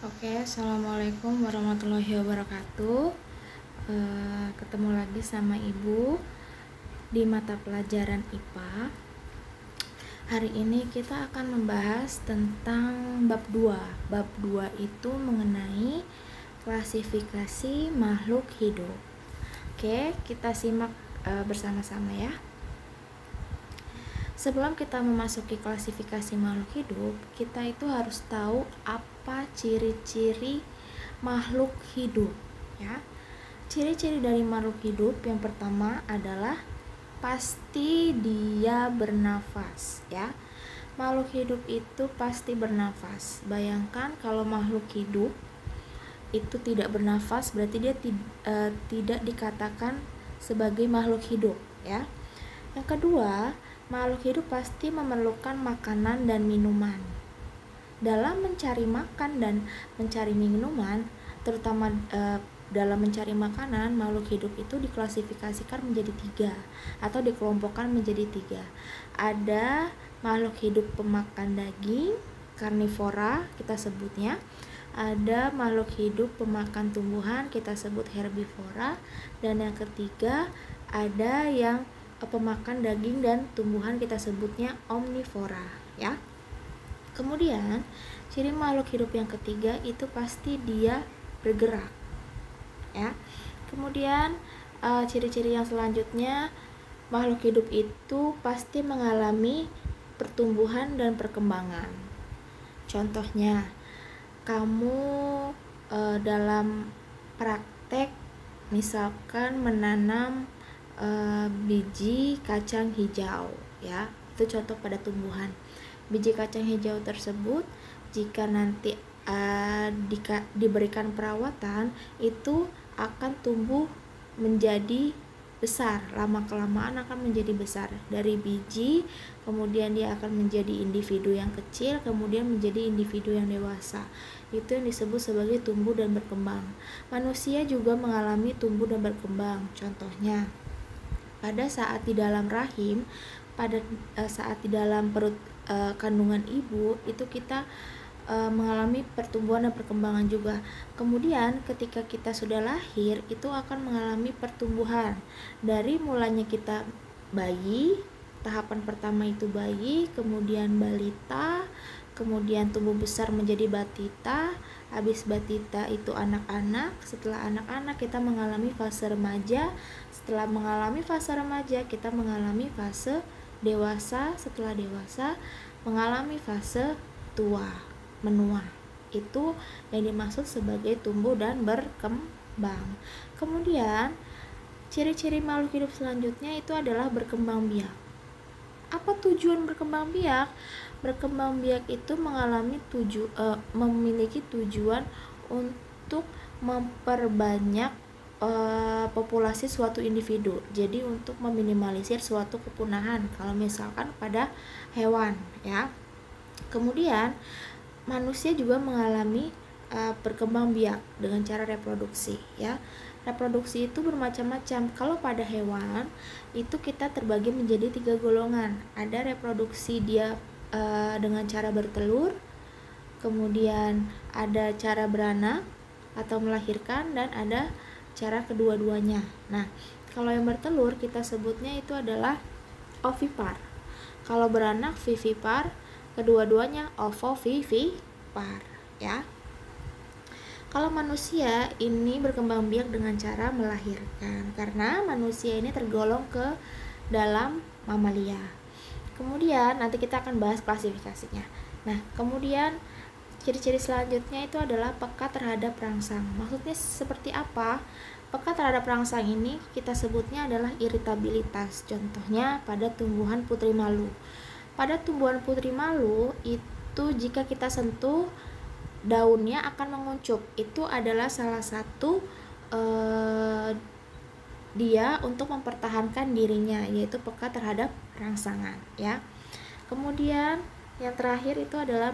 Oke, assalamualaikum warahmatullahi wabarakatuh. Ketemu lagi sama Ibu di mata pelajaran IPA. Hari ini kita akan membahas tentang bab 2. Bab 2 itu mengenai klasifikasi makhluk hidup. Oke, kita simak bersama-sama ya. Sebelum kita memasuki klasifikasi makhluk hidup, kita itu harus tahu apa ciri-ciri makhluk hidup ya. Ciri-ciri dari makhluk hidup yang pertama adalah pasti dia bernafas ya. Makhluk hidup itu pasti bernafas. Bayangkan kalau makhluk hidup itu tidak bernafas, berarti dia tidak dikatakan sebagai makhluk hidup ya. Yang kedua, makhluk hidup pasti memerlukan makanan dan minuman. Dalam mencari makan dan mencari minuman, terutama dalam mencari makanan, makhluk hidup itu diklasifikasikan menjadi 3 atau dikelompokkan menjadi 3. Ada makhluk hidup pemakan daging, karnivora kita sebutnya. Ada makhluk hidup pemakan tumbuhan, kita sebut herbivora. Dan yang ketiga, ada yang pemakan daging dan tumbuhan, kita sebutnya omnivora ya. Kemudian ciri makhluk hidup yang ketiga itu pasti dia bergerak ya. Kemudian ciri-ciri yang selanjutnya, makhluk hidup itu pasti mengalami pertumbuhan dan perkembangan. Contohnya, kamu dalam praktek misalkan menanam biji kacang hijau ya, itu contoh pada tumbuhan. Biji kacang hijau tersebut jika nanti diberikan perawatan, itu akan tumbuh menjadi besar, lama kelamaan akan menjadi besar. Dari biji kemudian dia akan menjadi individu yang kecil, kemudian menjadi individu yang dewasa. Itu yang disebut sebagai tumbuh dan berkembang. Manusia juga mengalami tumbuh dan berkembang. Contohnya, pada saat di dalam rahim, pada saat di dalam perut kandungan ibu, itu kita mengalami pertumbuhan dan perkembangan juga. Kemudian ketika kita sudah lahir, itu akan mengalami pertumbuhan. Dari mulanya kita bayi, tahapan pertama itu bayi, kemudian balita, kemudian tumbuh besar menjadi batita, habis batita itu anak-anak, setelah anak-anak kita mengalami fase remaja, setelah mengalami fase remaja kita mengalami fase dewasa, setelah dewasa mengalami fase tua, menua. Itu yang dimaksud sebagai tumbuh dan berkembang. Kemudian ciri-ciri makhluk hidup selanjutnya itu adalah berkembang biak. Apa tujuan berkembang biak? Berkembang biak itu memiliki tujuan untuk memperbanyak populasi suatu individu. Jadi untuk meminimalisir suatu kepunahan kalau misalkan pada hewan ya. Kemudian manusia juga mengalami berkembang biak dengan cara reproduksi ya. Reproduksi itu bermacam-macam. Kalau pada hewan itu kita terbagi menjadi 3 golongan. Ada reproduksi dia dengan cara bertelur, kemudian ada cara beranak atau melahirkan, dan ada cara kedua-duanya. Nah, kalau yang bertelur kita sebutnya itu adalah ovipar. Kalau beranak vivipar, kedua-duanya ovovivipar ya. Kalau manusia ini berkembang biak dengan cara melahirkan, karena manusia ini tergolong ke dalam mamalia. Kemudian nanti kita akan bahas klasifikasinya. Nah, kemudian ciri-ciri selanjutnya itu adalah peka terhadap rangsang. Maksudnya seperti apa? Peka terhadap rangsang ini kita sebutnya adalah iritabilitas. Contohnya pada tumbuhan putri malu. Pada tumbuhan putri malu itu jika kita sentuh, daunnya akan menguncup. Itu adalah salah satu dia untuk mempertahankan dirinya, yaitu peka terhadap rangsangan ya. Kemudian yang terakhir itu adalah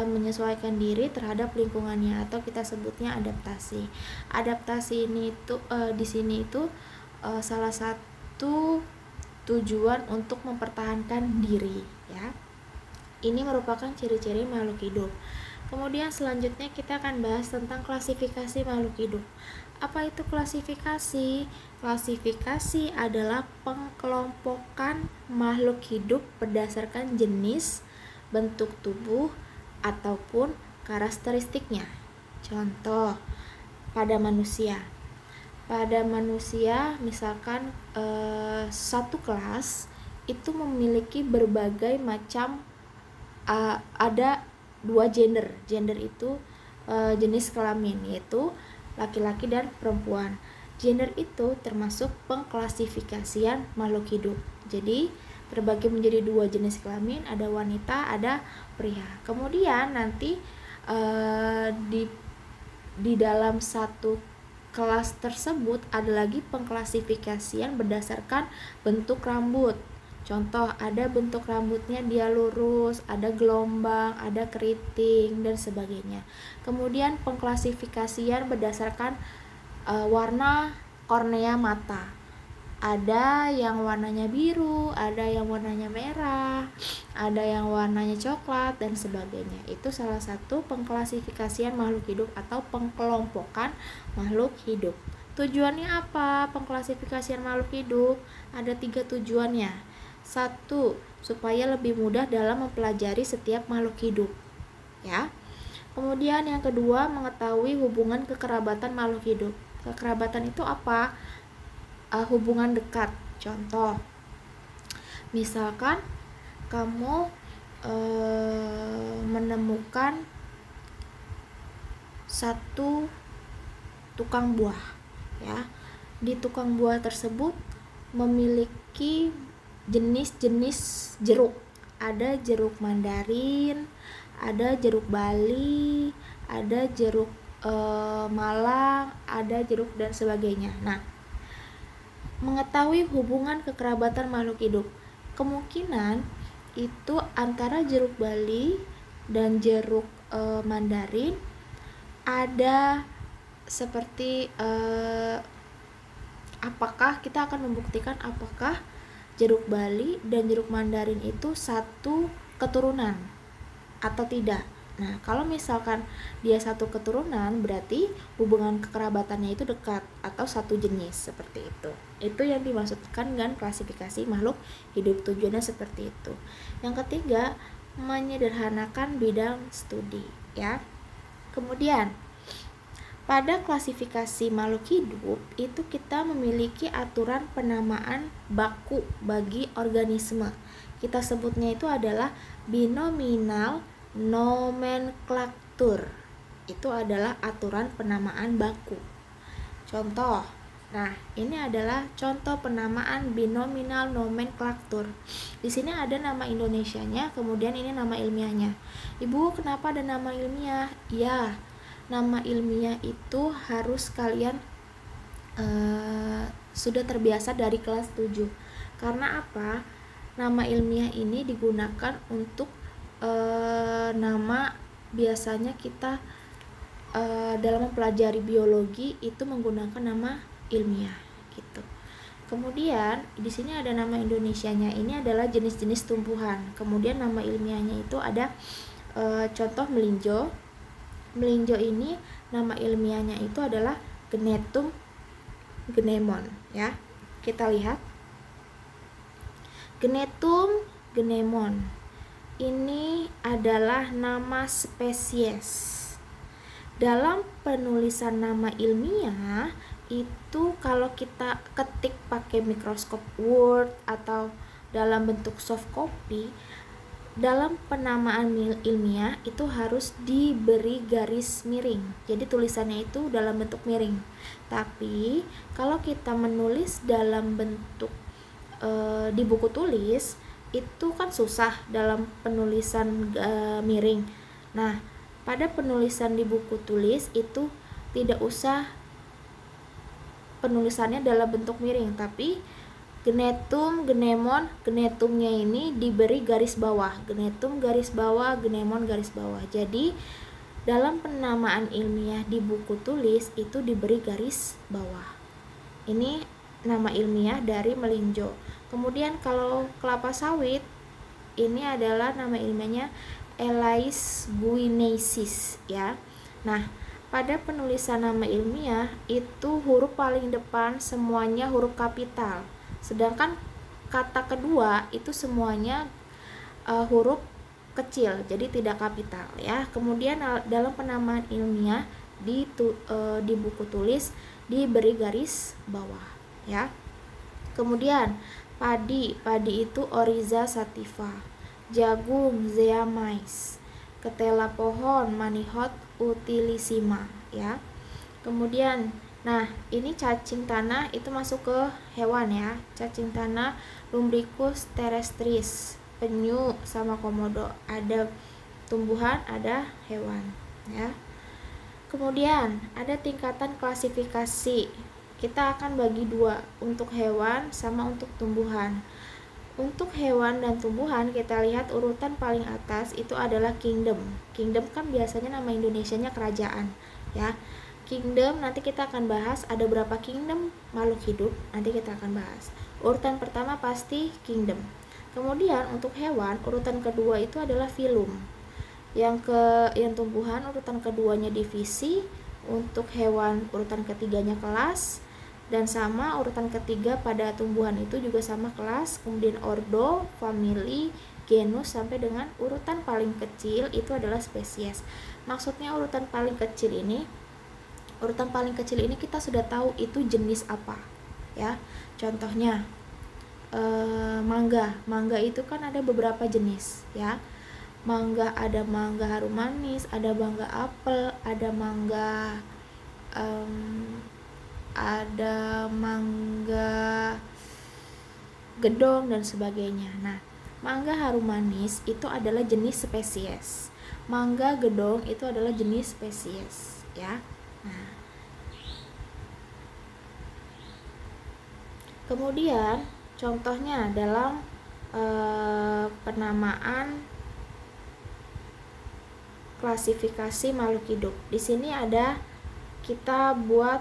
menyesuaikan diri terhadap lingkungannya, atau kita sebutnya adaptasi. Adaptasi ini itu di sini itu salah satu tujuan untuk mempertahankan diri ya. Ini merupakan ciri-ciri makhluk hidup. Kemudian selanjutnya kita akan bahas tentang klasifikasi makhluk hidup. Apa itu klasifikasi? Klasifikasi adalah pengkelompokan makhluk hidup berdasarkan jenis, bentuk tubuh, ataupun karakteristiknya. Contoh, pada manusia. Pada manusia, misalkan satu kelas itu memiliki berbagai macam, ada dua gender. Gender itu jenis kelamin, yaitu laki-laki dan perempuan. Gender itu termasuk pengklasifikasian makhluk hidup. Jadi terbagi menjadi dua jenis kelamin, ada wanita, ada pria. Kemudian nanti di dalam satu kelas tersebut ada lagi pengklasifikasian berdasarkan bentuk rambut. Contoh, ada bentuk rambutnya dia lurus, ada gelombang, ada keriting, dan sebagainya. Kemudian pengklasifikasian berdasarkan warna kornea mata. Ada yang warnanya biru, ada yang warnanya merah, ada yang warnanya coklat, dan sebagainya. Itu salah satu pengklasifikasian makhluk hidup atau pengkelompokan makhluk hidup. Tujuannya apa? Pengklasifikasian makhluk hidup ada 3 tujuannya. 1. Supaya lebih mudah dalam mempelajari setiap makhluk hidup, ya. Kemudian yang kedua, mengetahui hubungan kekerabatan makhluk hidup. Kekerabatan itu apa? Hubungan dekat. Contoh, misalkan kamu menemukan satu tukang buah, ya. Di tukang buah tersebut memiliki jenis-jenis jeruk. Ada jeruk mandarin, ada jeruk bali, ada jeruk malang, ada jeruk dan sebagainya. Nah, mengetahui hubungan kekerabatan makhluk hidup. Kemungkinan itu antara jeruk bali dan jeruk mandarin ada seperti apakah kita akan membuktikan apakah jeruk bali dan jeruk mandarin itu satu keturunan atau tidak. Nah, kalau misalkan dia satu keturunan, berarti hubungan kekerabatannya itu dekat atau satu jenis, seperti itu. Itu yang dimaksudkan dengan klasifikasi makhluk hidup, tujuannya seperti itu. Yang ketiga, menyederhanakan bidang studi, ya. Kemudian pada klasifikasi makhluk hidup itu kita memiliki aturan penamaan baku bagi organisme. Kita sebutnya itu adalah binominal nomenklatur. Itu adalah aturan penamaan baku. Contoh, nah ini adalah contoh penamaan binominal nomenklatur. Di sini ada nama Indonesianya, kemudian ini nama ilmiahnya. Ibu, kenapa ada nama ilmiah? Ya, nama ilmiah itu harus kalian sudah terbiasa dari kelas 7. Karena apa? Nama ilmiah ini digunakan untuk nama, biasanya kita dalam mempelajari biologi itu menggunakan nama ilmiah gitu. Kemudian di sini ada nama Indonesianya, ini adalah jenis-jenis tumbuhan. Kemudian nama ilmiahnya itu ada contoh melinjo. Melinjo ini nama ilmiahnya itu adalah Gnetum gnemon, ya. Kita lihat. Gnetum gnemon. Ini adalah nama spesies. Dalam penulisan nama ilmiah itu kalau kita ketik pakai mikroskop Word atau dalam bentuk soft copy, dalam penamaan ilmiah itu harus diberi garis miring. Jadi tulisannya itu dalam bentuk miring. Tapi kalau kita menulis dalam bentuk di buku tulis itu kan susah dalam penulisan miring. Nah, pada penulisan di buku tulis itu tidak usah penulisannya dalam bentuk miring, tapi Gnetum, gnemon, gnetumnya ini diberi garis bawah, gnetum garis bawah, gnemon garis bawah. Jadi dalam penamaan ilmiah di buku tulis itu diberi garis bawah. Ini nama ilmiah dari melinjo. Kemudian kalau kelapa sawit ini adalah nama ilmiahnya Elais guineacis ya. Nah, pada penulisan nama ilmiah itu huruf paling depan semuanya huruf kapital, sedangkan kata kedua itu semuanya huruf kecil, jadi tidak kapital ya. Kemudian dalam penamaan ilmiah di buku tulis diberi garis bawah ya. Kemudian padi itu Oryza sativa, jagung Zea mais, ketela pohon Manihot utilissima ya. Kemudian nah ini cacing tanah itu masuk ke hewan ya. Cacing tanah Lumbricus terrestris, penyu sama komodo, ada tumbuhan ada hewan ya. Kemudian ada tingkatan klasifikasi, kita akan bagi dua, untuk hewan sama untuk tumbuhan. Untuk hewan dan tumbuhan kita lihat urutan paling atas itu adalah kingdom. Kingdom kan biasanya nama Indonesianya kerajaan ya. Kingdom nanti kita akan bahas ada berapa kingdom makhluk hidup, nanti kita akan bahas. Urutan pertama pasti kingdom. Kemudian untuk hewan urutan kedua itu adalah phylum. Yang tumbuhan urutan keduanya divisi, untuk hewan urutan ketiganya kelas, dan sama urutan ketiga pada tumbuhan itu juga sama kelas, kemudian ordo, famili, genus, sampai dengan urutan paling kecil itu adalah spesies. Maksudnya urutan paling kecil ini kita sudah tahu itu jenis apa ya. Contohnya mangga itu kan ada beberapa jenis ya. Mangga ada mangga harum manis, ada mangga apel, ada mangga gedong dan sebagainya. Nah, mangga harum manis itu adalah jenis spesies, mangga gedong itu adalah jenis spesies ya. Nah, kemudian contohnya dalam penamaan klasifikasi makhluk hidup, di sini ada kita buat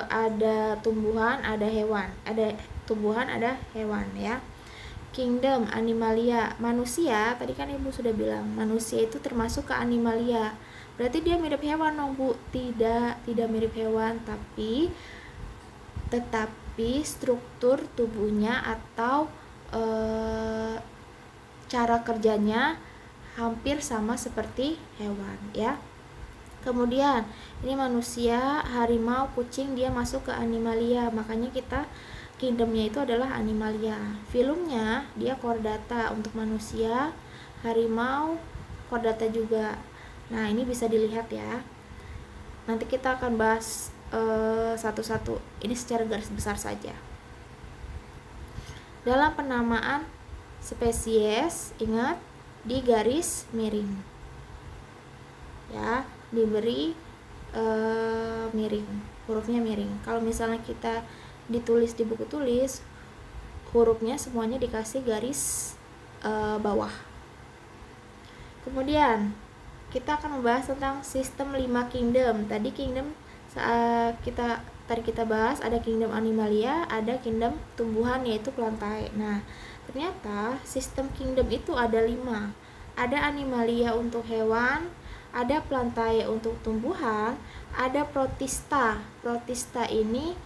ada tumbuhan, ada hewan, ada tumbuhan, ada hewan ya. Kingdom animalia, manusia, tadi kan Ibu sudah bilang manusia itu termasuk ke animalia. Berarti dia mirip hewan dong, Bu? Tidak mirip hewan, tetapi struktur tubuhnya atau cara kerjanya hampir sama seperti hewan ya. Kemudian ini manusia, harimau, kucing, dia masuk ke animalia, makanya kita kingdomnya itu adalah animalia. Filumnya dia chordata, untuk manusia, harimau, chordata juga. Nah, ini bisa dilihat ya. Nanti kita akan bahas satu-satu, ini secara garis besar saja. Dalam penamaan spesies, ingat di garis miring ya, diberi miring, hurufnya miring. Kalau misalnya kita ditulis di buku tulis, hurufnya semuanya dikasih garis bawah. Kemudian kita akan membahas tentang sistem 5 kingdom. Tadi kingdom kita bahas ada kingdom animalia, ada kingdom tumbuhan yaitu plantae. Nah, ternyata sistem kingdom itu ada 5. Ada animalia untuk hewan, ada plantae untuk tumbuhan, ada protista. Protista ini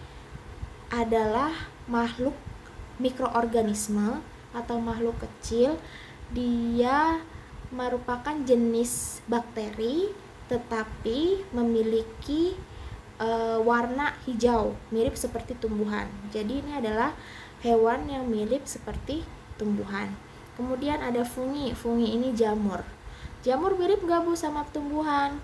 adalah makhluk mikroorganisme atau makhluk kecil. Dia merupakan jenis bakteri tetapi memiliki warna hijau, mirip seperti tumbuhan. Jadi ini adalah hewan yang mirip seperti tumbuhan. Kemudian ada fungi. Fungi ini jamur. Jamur mirip nggak, Bu, sama tumbuhan?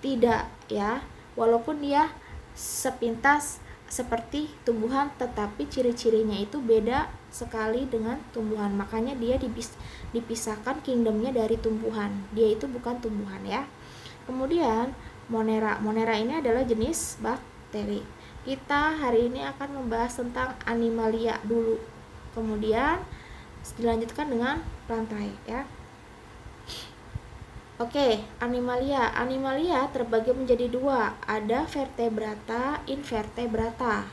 Tidak ya, walaupun dia sepintas seperti tumbuhan, tetapi ciri-cirinya itu beda sekali dengan tumbuhan. Makanya dia dipisahkan kingdomnya dari tumbuhan. Dia itu bukan tumbuhan ya. Kemudian Monera. Monera ini adalah jenis bakteri. Kita hari ini akan membahas tentang animalia dulu. Kemudian dilanjutkan dengan plantae ya. Oke, animalia. Animalia terbagi menjadi 2. Ada vertebrata, invertebrata.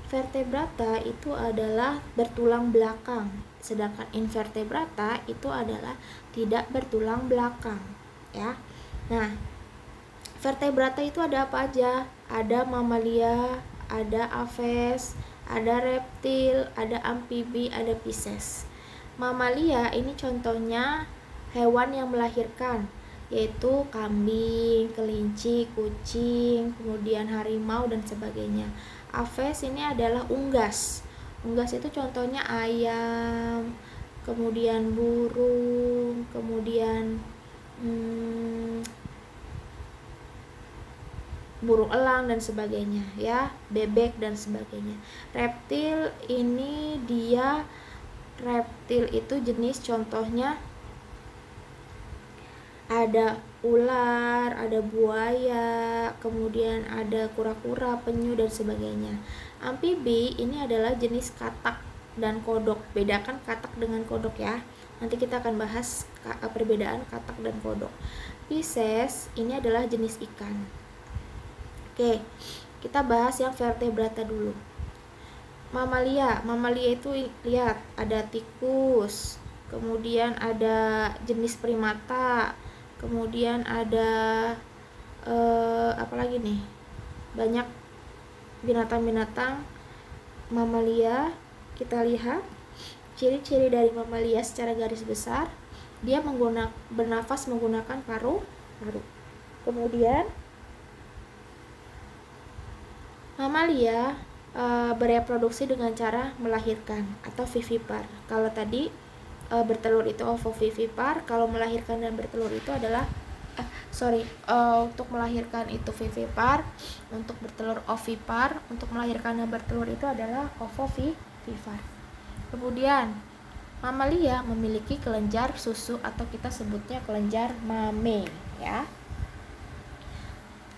Vertebrata itu adalah bertulang belakang Sedangkan invertebrata itu adalah tidak bertulang belakang, ya. Nah, vertebrata itu ada apa aja? Ada mamalia, ada aves, ada reptil, ada amfibi, ada pisces. Mamalia ini contohnya hewan yang melahirkan, yaitu kambing, kelinci, kucing, kemudian harimau dan sebagainya. Aves ini adalah unggas. Unggas itu contohnya ayam, kemudian burung, kemudian burung elang dan sebagainya, ya, bebek dan sebagainya. Reptil ini reptil itu jenis contohnya ada ular, ada buaya, kemudian ada kura-kura, penyu dan sebagainya. Amfibi ini adalah jenis katak dan kodok. Bedakan katak dengan kodok, ya. Nanti kita akan bahas perbedaan katak dan kodok. Pisces ini adalah jenis ikan. Oke, kita bahas yang vertebrata dulu. Mamalia itu lihat ada tikus, kemudian ada jenis primata, kemudian ada apa lagi nih, banyak binatang-binatang mamalia. Kita lihat ciri-ciri dari mamalia secara garis besar. Dia bernafas menggunakan paru-paru. Kemudian mamalia bereproduksi dengan cara melahirkan atau vivipar. Kalau tadi bertelur itu ovovivipar, kalau melahirkan dan bertelur itu adalah untuk melahirkan itu vivipar, untuk bertelur ovipar, untuk melahirkan dan bertelur itu adalah ovovivipar. Kemudian mamalia memiliki kelenjar susu atau kita sebutnya kelenjar mame, ya.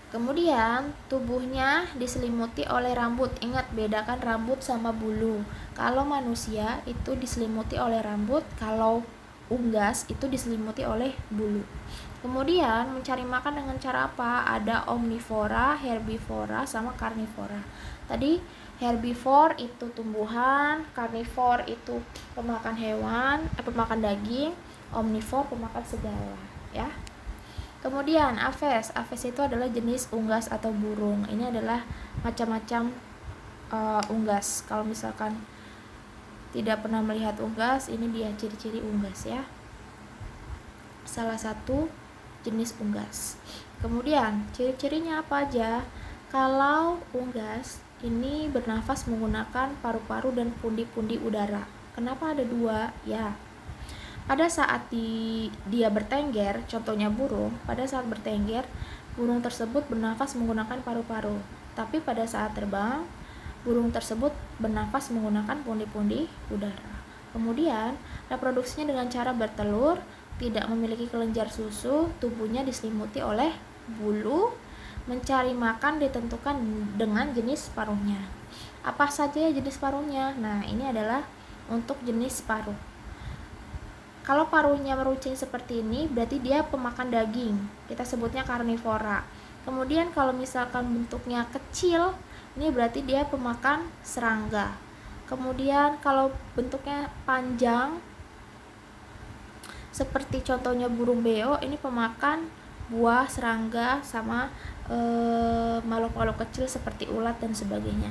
Kemudian tubuhnya diselimuti oleh rambut. Ingat, bedakan rambut sama bulu. Kalau manusia itu diselimuti oleh rambut, kalau unggas itu diselimuti oleh bulu. Kemudian mencari makan dengan cara apa? Ada omnivora, herbivora, sama karnivora. Tadi herbivore itu tumbuhan, karnivor itu pemakan hewan, pemakan daging, omnivore pemakan segala, ya. Kemudian aves itu adalah jenis unggas atau burung. Ini adalah macam-macam unggas. Kalau misalkan tidak pernah melihat unggas, ini dia ciri-ciri unggas, ya. Salah satu jenis unggas. Kemudian ciri-cirinya apa aja? Kalau unggas ini bernafas menggunakan paru-paru dan pundi-pundi udara. Kenapa ada dua? Ya, pada saat dia bertengger, contohnya burung, pada saat bertengger, burung tersebut bernafas menggunakan paru-paru. Tapi pada saat terbang, burung tersebut bernafas menggunakan pundi-pundi udara. Kemudian, reproduksinya dengan cara bertelur, tidak memiliki kelenjar susu, tubuhnya diselimuti oleh bulu, mencari makan ditentukan dengan jenis paruhnya. Apa saja jenis paruhnya? Nah, ini adalah untuk jenis paruh. Kalau paruhnya meruncing seperti ini, berarti dia pemakan daging. Kita sebutnya karnivora. Kemudian kalau misalkan bentuknya kecil, ini berarti dia pemakan serangga. Kemudian kalau bentuknya panjang, seperti contohnya burung beo, ini pemakan buah, serangga, sama makhluk-makhluk kecil seperti ulat dan sebagainya.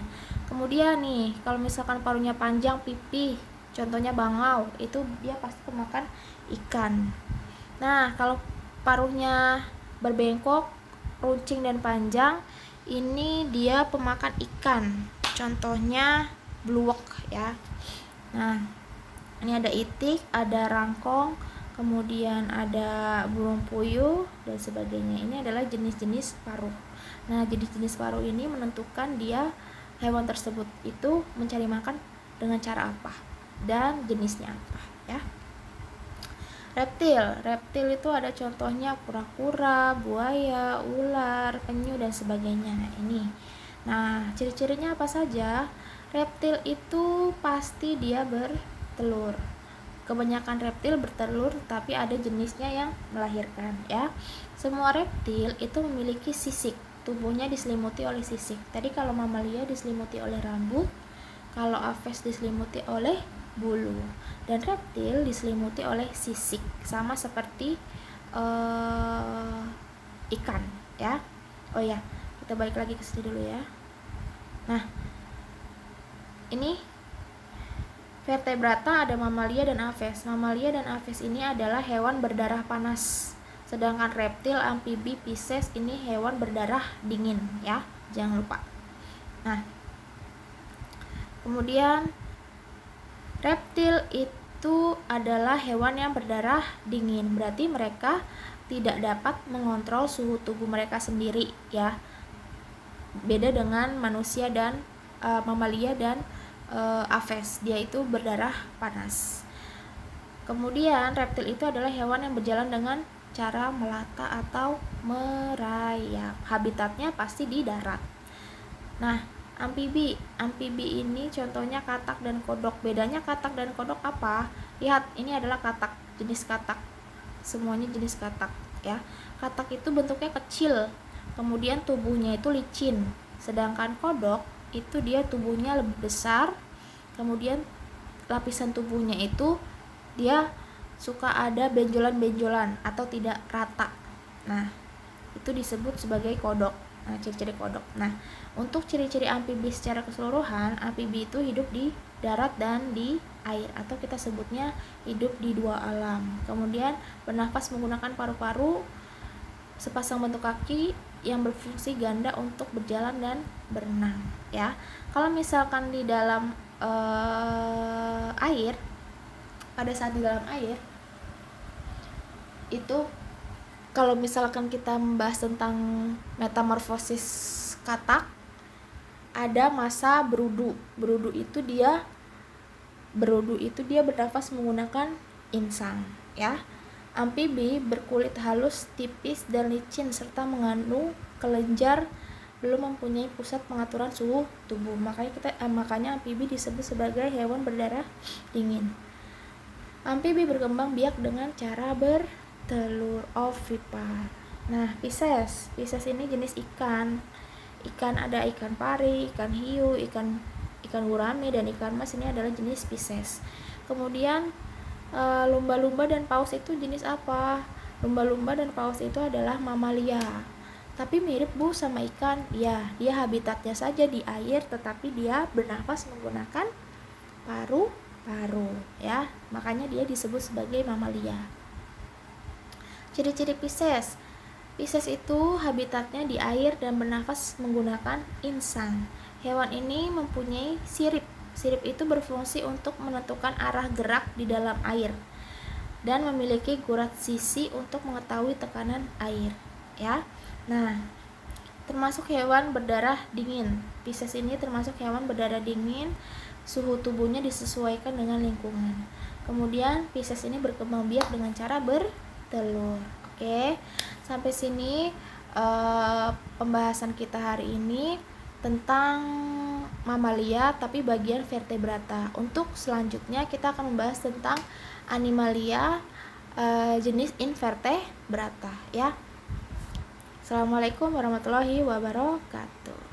Kemudian nih, kalau misalkan paruhnya panjang, pipih, contohnya bangau, itu dia pasti pemakan ikan. Nah, kalau paruhnya berbengkok, runcing dan panjang, ini dia pemakan ikan, contohnya bluwek, ya. Nah, ini ada itik, ada rangkong, kemudian ada burung puyuh dan sebagainya. Ini adalah jenis-jenis paruh. Nah, jenis-jenis paruh ini menentukan dia hewan tersebut itu mencari makan dengan cara apa dan jenisnya apa, ya. Reptil itu ada contohnya kura-kura, buaya, ular, penyu dan sebagainya. Ini. Nah, ciri-cirinya apa saja? Reptil itu pasti dia bertelur. Kebanyakan reptil bertelur, tapi ada jenisnya yang melahirkan, ya. Semua reptil itu memiliki sisik. Tubuhnya diselimuti oleh sisik. Tadi kalau mamalia diselimuti oleh rambut, kalau aves diselimuti oleh bulu. Dan reptil diselimuti oleh sisik, sama seperti ikan ya. Oh ya, kita balik lagi ke sini dulu ya. Nah, ini vertebrata ada mamalia dan aves. Mamalia dan aves ini adalah hewan berdarah panas. Sedangkan reptil, amfibi, Pisces ini hewan berdarah dingin ya. Jangan lupa. Nah, kemudian reptil itu adalah hewan yang berdarah dingin. Berarti mereka tidak dapat mengontrol suhu tubuh mereka sendiri ya. Beda dengan manusia dan mamalia dan aves, dia itu berdarah panas. Kemudian reptil itu adalah hewan yang berjalan dengan cara melata atau merayap. Habitatnya pasti di darat. Nah, amfibi ini contohnya katak dan kodok. Bedanya katak dan kodok apa? Lihat, ini adalah katak, jenis katak. Semuanya jenis katak ya. Katak itu bentuknya kecil, kemudian tubuhnya itu licin. Sedangkan kodok itu dia tubuhnya lebih besar, kemudian lapisan tubuhnya itu dia suka ada benjolan-benjolan atau tidak rata. Nah, itu disebut sebagai kodok. Nah, ciri-ciri kodok. Nah, untuk ciri-ciri amfibi secara keseluruhan, amfibi itu hidup di darat dan di air, atau kita sebutnya hidup di dua alam. Kemudian bernafas menggunakan paru-paru, sepasang bentuk kaki yang berfungsi ganda untuk berjalan dan berenang ya. Kalau misalkan di dalam air, pada saat di dalam air itu, kalau misalkan kita membahas tentang metamorfosis katak, ada masa berudu. Berudu itu dia bernafas menggunakan insang ya. Amfibi berkulit halus, tipis dan licin serta mengandung kelenjar, belum mempunyai pusat pengaturan suhu tubuh. Makanya amfibi disebut sebagai hewan berdarah dingin. Amfibi berkembang biak dengan cara bertelur, ovipar. Nah, Pisces ini jenis ikan. Ada ikan pari, ikan hiu, ikan gurame dan ikan mas. Ini adalah jenis Pisces. Kemudian lumba-lumba dan paus itu jenis apa? Lumba-lumba dan paus itu adalah mamalia. Tapi mirip Bu sama ikan. Ya, dia habitatnya saja di air, tetapi dia bernafas menggunakan paru-paru ya. Makanya dia disebut sebagai mamalia. Ciri-ciri Pisces. Pisces itu habitatnya di air dan bernafas menggunakan insang. Hewan ini mempunyai sirip. Sirip itu berfungsi untuk menentukan arah gerak di dalam air dan memiliki gurat sisi untuk mengetahui tekanan air ya. Nah, termasuk hewan berdarah dingin. Pisces ini termasuk hewan berdarah dingin. Suhu tubuhnya disesuaikan dengan lingkungan. Kemudian Pisces ini berkembang biak dengan cara bertelur. Oke, sampai sini pembahasan kita hari ini tentang mamalia, tapi bagian vertebrata. Untuk selanjutnya kita akan membahas tentang animalia jenis invertebrata ya. Assalamualaikum warahmatullahi wabarakatuh.